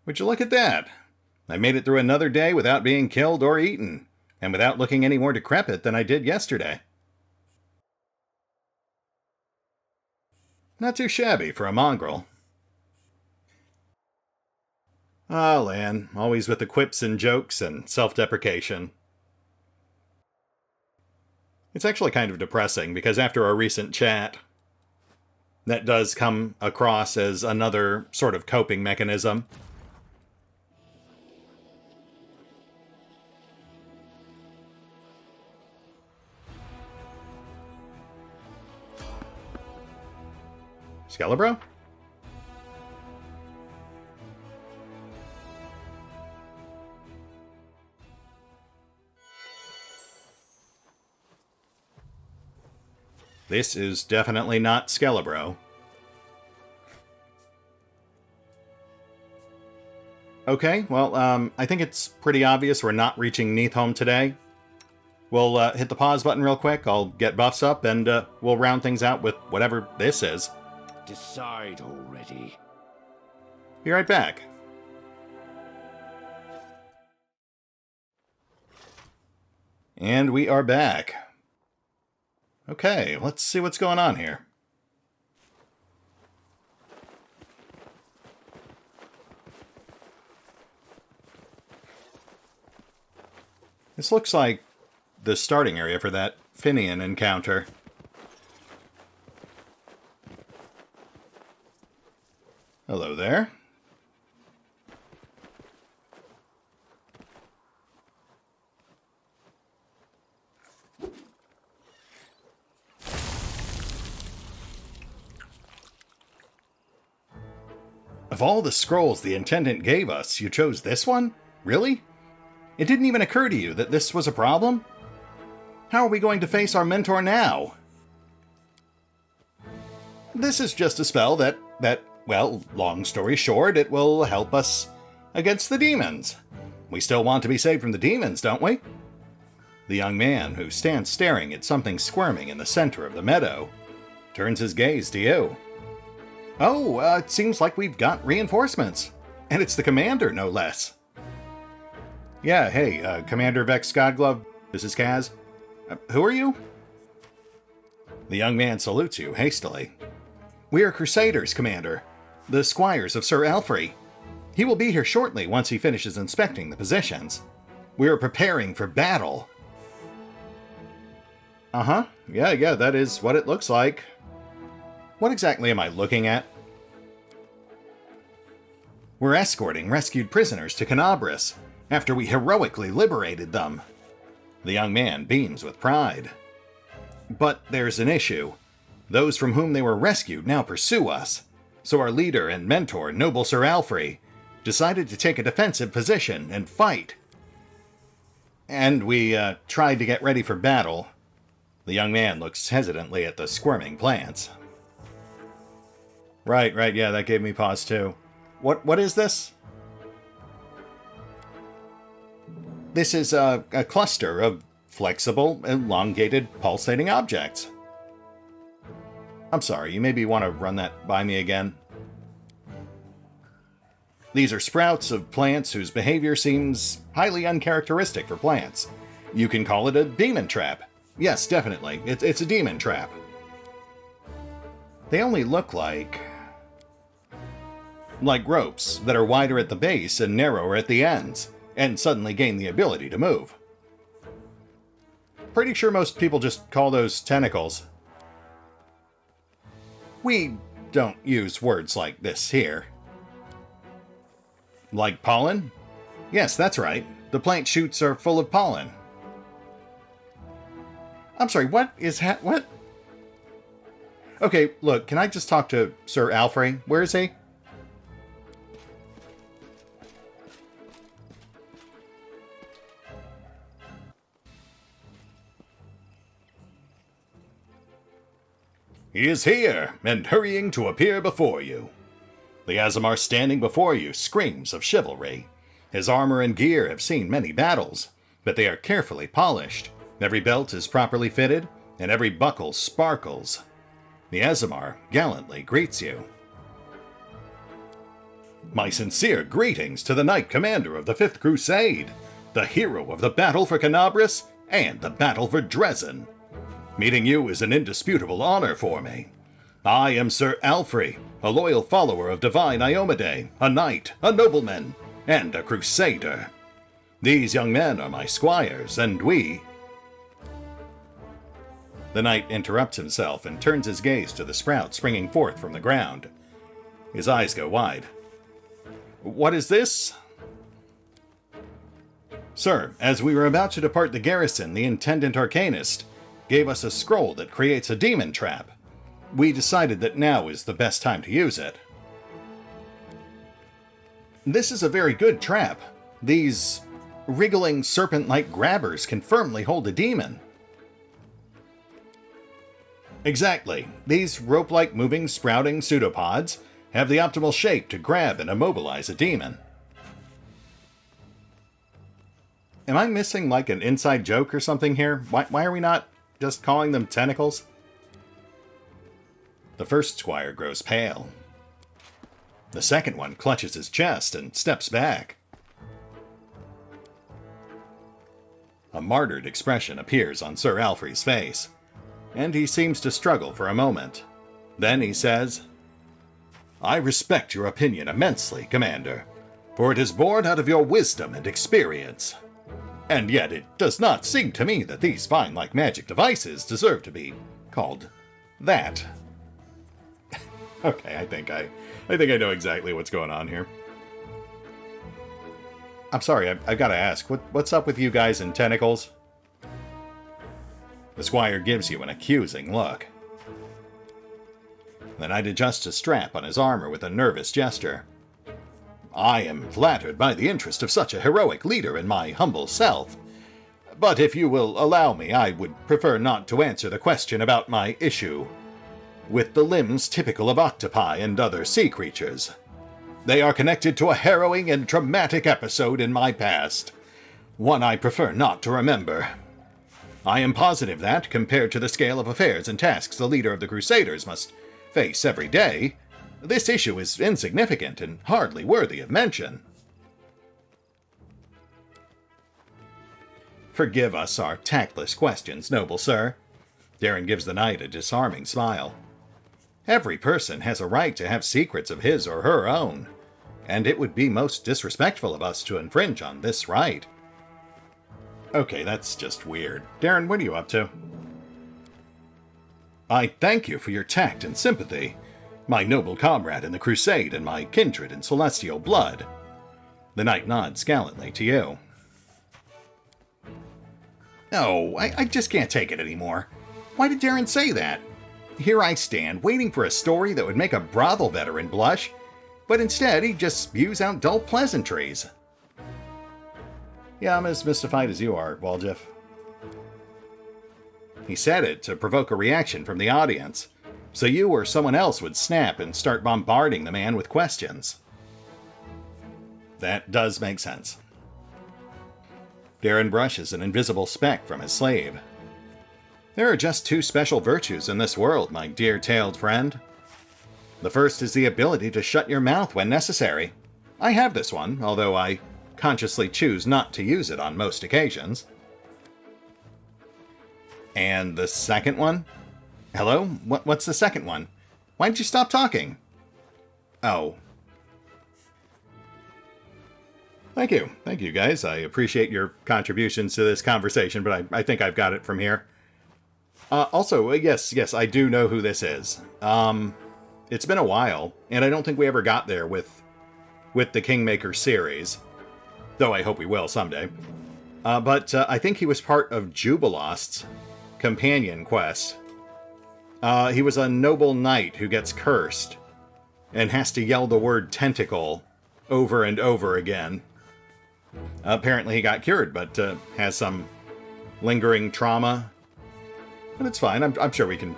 Would you look at that? I made it through another day without being killed or eaten, and without looking any more decrepit than I did yesterday. Not too shabby for a mongrel. Ah, Lann, always with the quips and jokes and self-deprecation. It's actually kind of depressing, because after our recent chat, that does come across as another sort of coping mechanism. Skelebro? This is definitely not Skelebro. Okay, well, I think it's pretty obvious we're not reaching Neathholm today. We'll hit the pause button real quick, I'll get buffs up, and we'll round things out with whatever this is. Decide already. Be right back. And we are back. Okay, let's see what's going on here. This looks like the starting area for that Finian encounter. Hello there. Of all the scrolls the Intendant gave us, you chose this one? Really? It didn't even occur to you that this was a problem? How are we going to face our mentor now? This is just a spell that, well, long story short, it will help us against the demons. We still want to be saved from the demons, don't we? The young man, who stands staring at something squirming in the center of the meadow, turns his gaze to you. Oh, it seems like we've got reinforcements. And it's the commander, no less. Yeah, hey, Commander Vex Godglove, this is Kaz. Who are you? The young man salutes you hastily. We are Crusaders, Commander. The squires of Sir Allfrey. He will be here shortly once he finishes inspecting the positions. We are preparing for battle. Uh-huh. Yeah, that is what it looks like. What exactly am I looking at? We're escorting rescued prisoners to Canabris after we heroically liberated them. The young man beams with pride. But there's an issue. Those from whom they were rescued now pursue us, so our leader and mentor, noble Sir Allfrey, decided to take a defensive position and fight. And we tried to get ready for battle. The young man looks hesitantly at the squirming plants. Right, yeah, that gave me pause too. What is this? This is a cluster of flexible, elongated, pulsating objects. I'm sorry, you maybe want to run that by me again? These are sprouts of plants whose behavior seems highly uncharacteristic for plants. You can call it a demon trap. Yes, definitely, it's a demon trap. They only look like ropes that are wider at the base and narrower at the ends, and suddenly gain the ability to move. Pretty sure most people just call those tentacles. We don't use words like this here. Like pollen? Yes, that's right. The plant shoots are full of pollen. I'm sorry, what is what? Okay, look, can I just talk to Sir Allfrey? Where is he? He is here, and hurrying to appear before you. The Aasimar standing before you screams of chivalry. His armor and gear have seen many battles, but they are carefully polished. Every belt is properly fitted, and every buckle sparkles. The Aasimar gallantly greets you. My sincere greetings to the Knight Commander of the 5th Crusade, the hero of the battle for Canabris and the battle for Dresden. Meeting you is an indisputable honor for me. I am Sir Allfrey, a loyal follower of Divine Iomade, a knight, a nobleman, and a crusader. These young men are my squires, and we... The knight interrupts himself and turns his gaze to the sprout springing forth from the ground. His eyes go wide. What is this? Sir, as we were about to depart the garrison, the Intendant Arcanist gave us a scroll that creates a demon trap. We decided that now is the best time to use it. This is a very good trap. These wriggling serpent-like grabbers can firmly hold a demon. Exactly. These rope-like moving, sprouting pseudopods have the optimal shape to grab and immobilize a demon. Am I missing like an inside joke or something here? Why are we not just calling them tentacles? The first squire grows pale. The second one clutches his chest and steps back. A martyred expression appears on Sir Allfrey's face, and he seems to struggle for a moment. Then he says, I respect your opinion immensely, Commander, for it is born out of your wisdom and experience. And yet it does not seem to me that these fine like magic devices deserve to be called that. Okay, I think I know exactly what's going on here. I'm sorry, I've got to ask, what's up with you guys and tentacles? The squire gives you an accusing look. The knight adjusts a strap on his armor with a nervous gesture. I am flattered by the interest of such a heroic leader in my humble self. But if you will allow me, I would prefer not to answer the question about my issue with the limbs typical of octopi and other sea creatures. They are connected to a harrowing and traumatic episode in my past, one I prefer not to remember. I am positive that, compared to the scale of affairs and tasks the leader of the Crusaders must face every day, this issue is insignificant and hardly worthy of mention. Forgive us our tactless questions, noble sir. Darren gives the knight a disarming smile. Every person has a right to have secrets of his or her own, and it would be most disrespectful of us to infringe on this right. Okay, that's just weird. Darren, what are you up to? I thank you for your tact and sympathy, my noble comrade in the crusade and my kindred in celestial blood. The knight nods gallantly to you. Oh, I just can't take it anymore. Why did Darren say that? Here I stand, waiting for a story that would make a brothel veteran blush, but instead he just spews out dull pleasantries. Yeah, I'm as mystified as you are, Waljeff. He said it to provoke a reaction from the audience, so you or someone else would snap and start bombarding the man with questions. That does make sense. Darren brushes an invisible speck from his sleeve. There are just two special virtues in this world, my dear-tailed friend. The first is the ability to shut your mouth when necessary. I have this one, although I consciously choose not to use it on most occasions. And the second one? Hello? What's the second one? Why did you stop talking? Oh. Thank you. Thank you, guys. I appreciate your contributions to this conversation, but I think I've got it from here. Also, yes, I do know who this is. It's been a while, and I don't think we ever got there with the Kingmaker series. Though I hope we will someday. But I think he was part of Jubilost's companion quest. He was a noble knight who gets cursed and has to yell the word tentacle over and over again. Apparently he got cured, but has some lingering trauma. But it's fine. I'm sure we can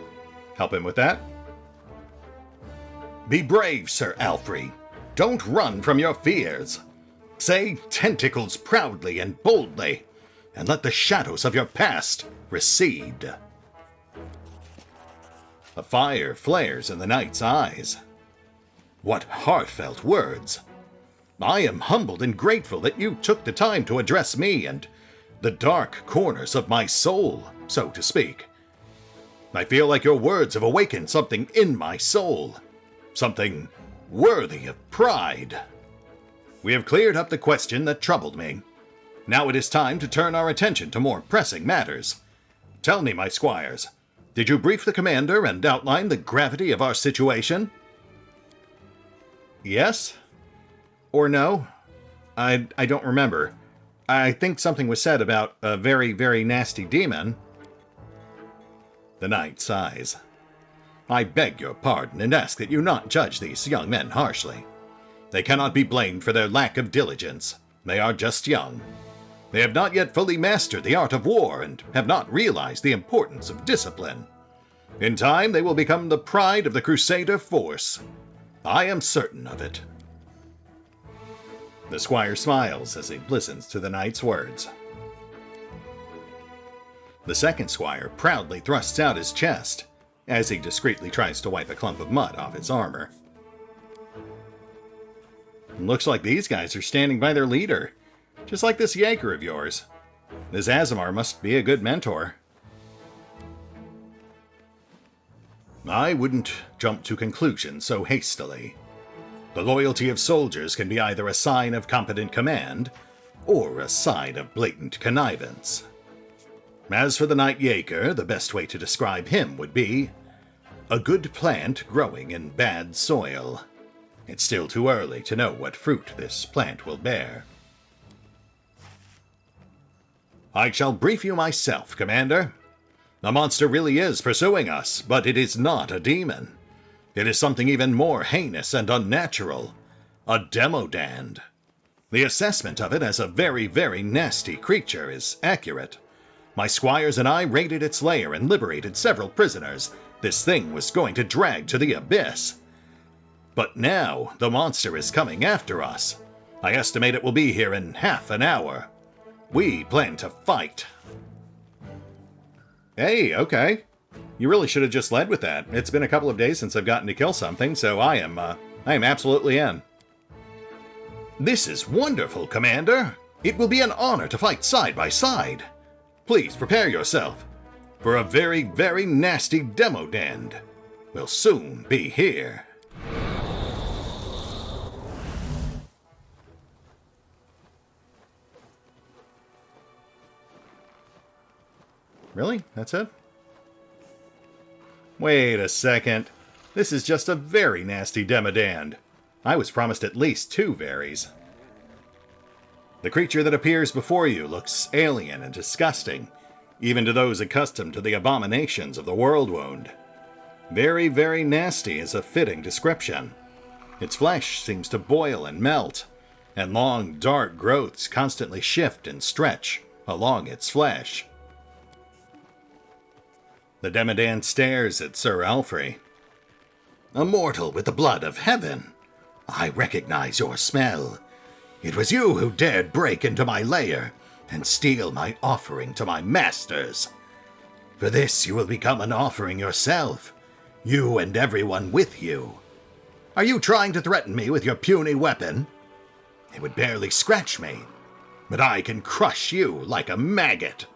help him with that. Be brave, Sir Allfrey. Don't run from your fears. Say tentacles proudly and boldly, and let the shadows of your past recede. A fire flares in the knight's eyes. What heartfelt words! I am humbled and grateful that you took the time to address me and the dark corners of my soul, so to speak. I feel like your words have awakened something in my soul, something worthy of pride. We have cleared up the question that troubled me. Now it is time to turn our attention to more pressing matters. Tell me, my squires, did you brief the commander and outline the gravity of our situation? Yes? Or no? I don't remember. I think something was said about a very, very nasty demon. The knight sighs. I beg your pardon and ask that you not judge these young men harshly. They cannot be blamed for their lack of diligence. They are just young. They have not yet fully mastered the art of war and have not realized the importance of discipline. In time, they will become the pride of the Crusader force. I am certain of it. The squire smiles as he listens to the knight's words. The second squire proudly thrusts out his chest as he discreetly tries to wipe a clump of mud off his armor. Looks like these guys are standing by their leader, just like this Jaeger of yours. This Aasimar must be a good mentor. I wouldn't jump to conclusions so hastily. The loyalty of soldiers can be either a sign of competent command or a sign of blatant connivance. As for the Knight Jaeger, the best way to describe him would be a good plant growing in bad soil. It's still too early to know what fruit this plant will bear. I shall brief you myself, Commander. The monster really is pursuing us, but it is not a demon. It is something even more heinous and unnatural, a demodand. The assessment of it as a very, very nasty creature is accurate. My squires and I raided its lair and liberated several prisoners this thing was going to drag to the abyss. But now the monster is coming after us. I estimate it will be here in half an hour. We plan to fight. Hey, okay. You really should have just led with that. It's been a couple of days since I've gotten to kill something, so I am absolutely in. This is wonderful, Commander. It will be an honor to fight side by side. Please prepare yourself, for a very, very nasty demodand will soon be here. Really? That's it? Wait a second. This is just a very nasty demodand. I was promised at least 2 varies. The creature that appears before you looks alien and disgusting, even to those accustomed to the abominations of the world wound. Very, very nasty is a fitting description. Its flesh seems to boil and melt, and long, dark growths constantly shift and stretch along its flesh. The demodand stares at Sir Allfrey. A mortal with the blood of heaven. I recognize your smell. It was you who dared break into my lair and steal my offering to my masters. For this you will become an offering yourself, you and everyone with you. Are you trying to threaten me with your puny weapon? It would barely scratch me, but I can crush you like a maggot.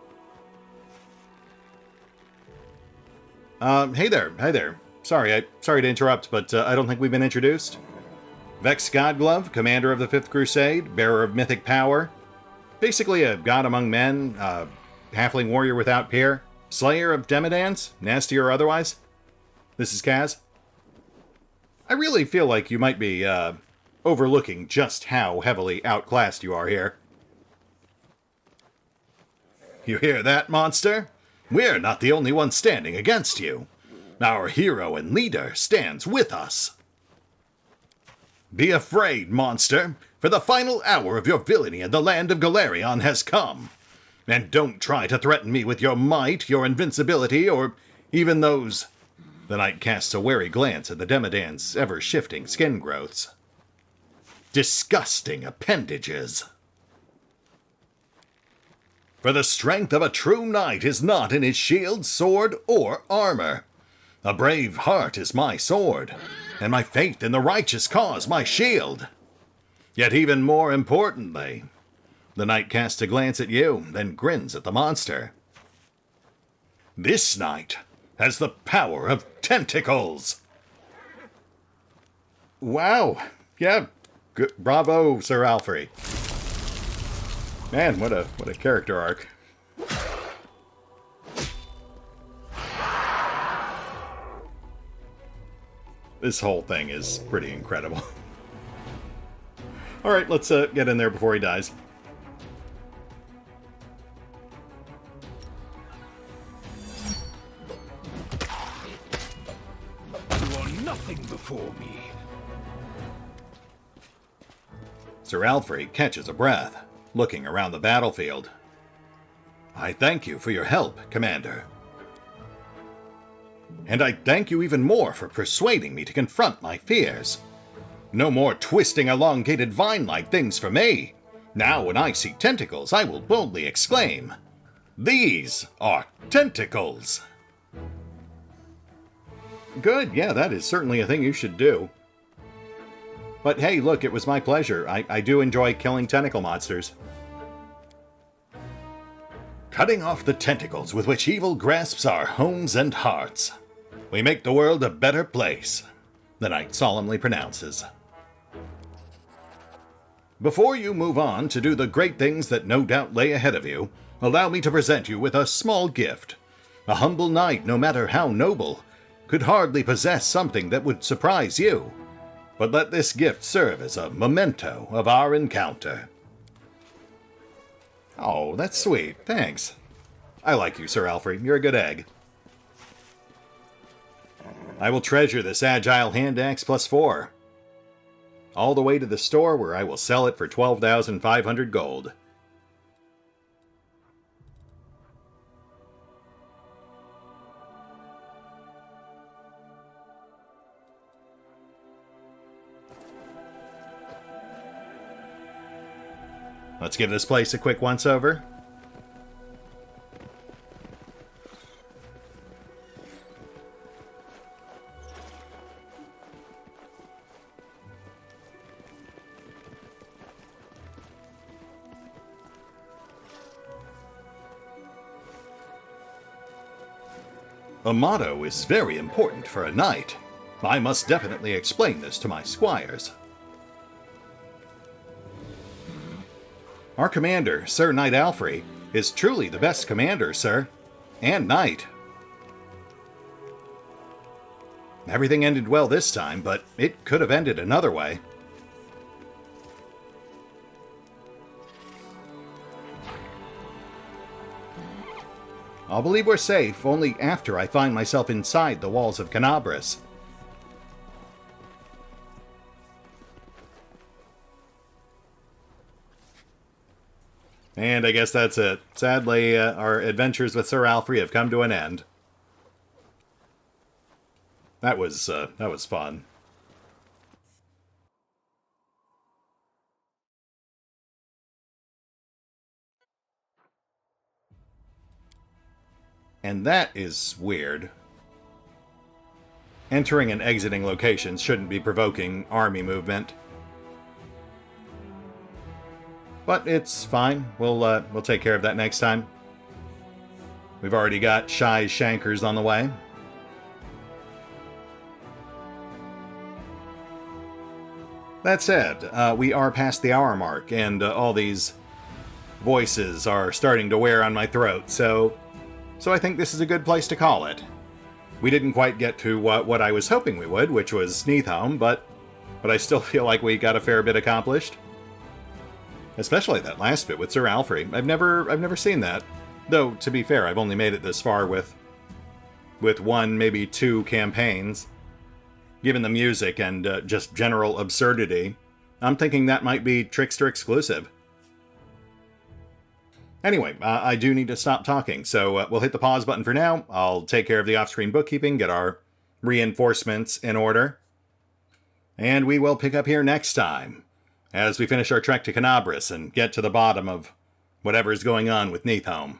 Hey there. Sorry to interrupt, but I don't think we've been introduced. Vex Godglove, commander of the 5th Crusade, bearer of mythic power. Basically a god among men, halfling warrior without peer, slayer of demodans, nasty or otherwise. This is Kaz. I really feel like you might be, overlooking just how heavily outclassed you are here. You hear that, monster? We're not the only ones standing against you. Our hero and leader stands with us. Be afraid, monster, for the final hour of your villainy in the land of Golarion has come. And don't try to threaten me with your might, your invincibility, or even those... The knight casts a wary glance at the Demodan's ever-shifting skin growths. Disgusting appendages. For the strength of a true knight is not in his shield, sword, or armor. A brave heart is my sword, and my faith in the righteous cause my shield. Yet even more importantly, the knight casts a glance at you, then grins at the monster. This knight has the power of tentacles. Wow. Yeah. Good. Bravo, Sir Allfrey. Man, what a character arc. This whole thing is pretty incredible. Alright, let's get in there before he dies. You are nothing before me. Sir Allfrey catches a breath, looking around the battlefield. I thank you for your help, Commander. And I thank you even more for persuading me to confront my fears. No more twisting elongated vine-like things for me. Now when I see tentacles, I will boldly exclaim, "These are tentacles!" Good, yeah, that is certainly a thing you should do. But hey, look, it was my pleasure. I do enjoy killing tentacle monsters. Cutting off the tentacles with which evil grasps our homes and hearts, we make the world a better place, the knight solemnly pronounces. Before you move on to do the great things that no doubt lay ahead of you, allow me to present you with a small gift. A humble knight, no matter how noble, could hardly possess something that would surprise you. But let this gift serve as a memento of our encounter. Oh, that's sweet. Thanks. I like you, Sir Allfrey. You're a good egg. I will treasure this agile hand axe +4. All the way to the store where I will sell it for 12,500 gold. Let's give this place a quick once-over. A motto is very important for a knight. I must definitely explain this to my squires. Our commander, Sir Knight Allfrey, is truly the best commander, sir. And knight. Everything ended well this time, but it could have ended another way. I'll believe we're safe only after I find myself inside the walls of Canabris. And I guess that's it. Sadly, our adventures with Sir Allfrey have come to an end. That was fun. And that is weird. Entering and exiting locations shouldn't be provoking army movement. But it's fine. We'll take care of that next time. We've already got Shy's Shankers on the way. That said, we are past the hour mark, and all these voices are starting to wear on my throat, so I think this is a good place to call it. We didn't quite get to what I was hoping we would, which was Sneathome, but I still feel like we got a fair bit accomplished. Especially that last bit with Sir Allfrey. I've never seen that. Though, to be fair, I've only made it this far with one, maybe two campaigns. Given the music and just general absurdity, I'm thinking that might be Trickster exclusive. Anyway, I do need to stop talking, so we'll hit the pause button for now. I'll take care of the off-screen bookkeeping, get our reinforcements in order. And we will pick up here next time, as we finish our trek to Canabris and get to the bottom of whatever is going on with Neathhome.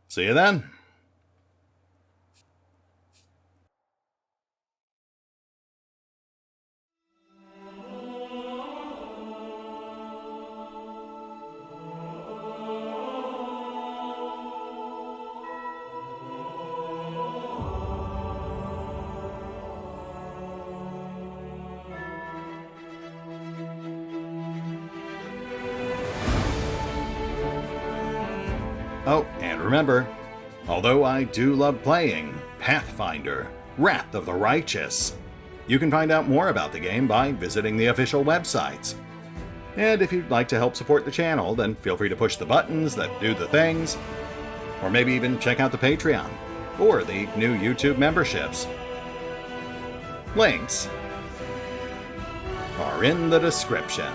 See you then. Oh, and remember, although I do love playing Pathfinder, Wrath of the Righteous, you can find out more about the game by visiting the official websites. And if you'd like to help support the channel, then feel free to push the buttons that do the things, or maybe even check out the Patreon, or the new YouTube memberships. Links are in the description.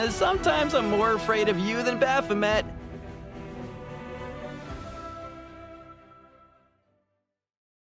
Sometimes I'm more afraid of you than Baphomet.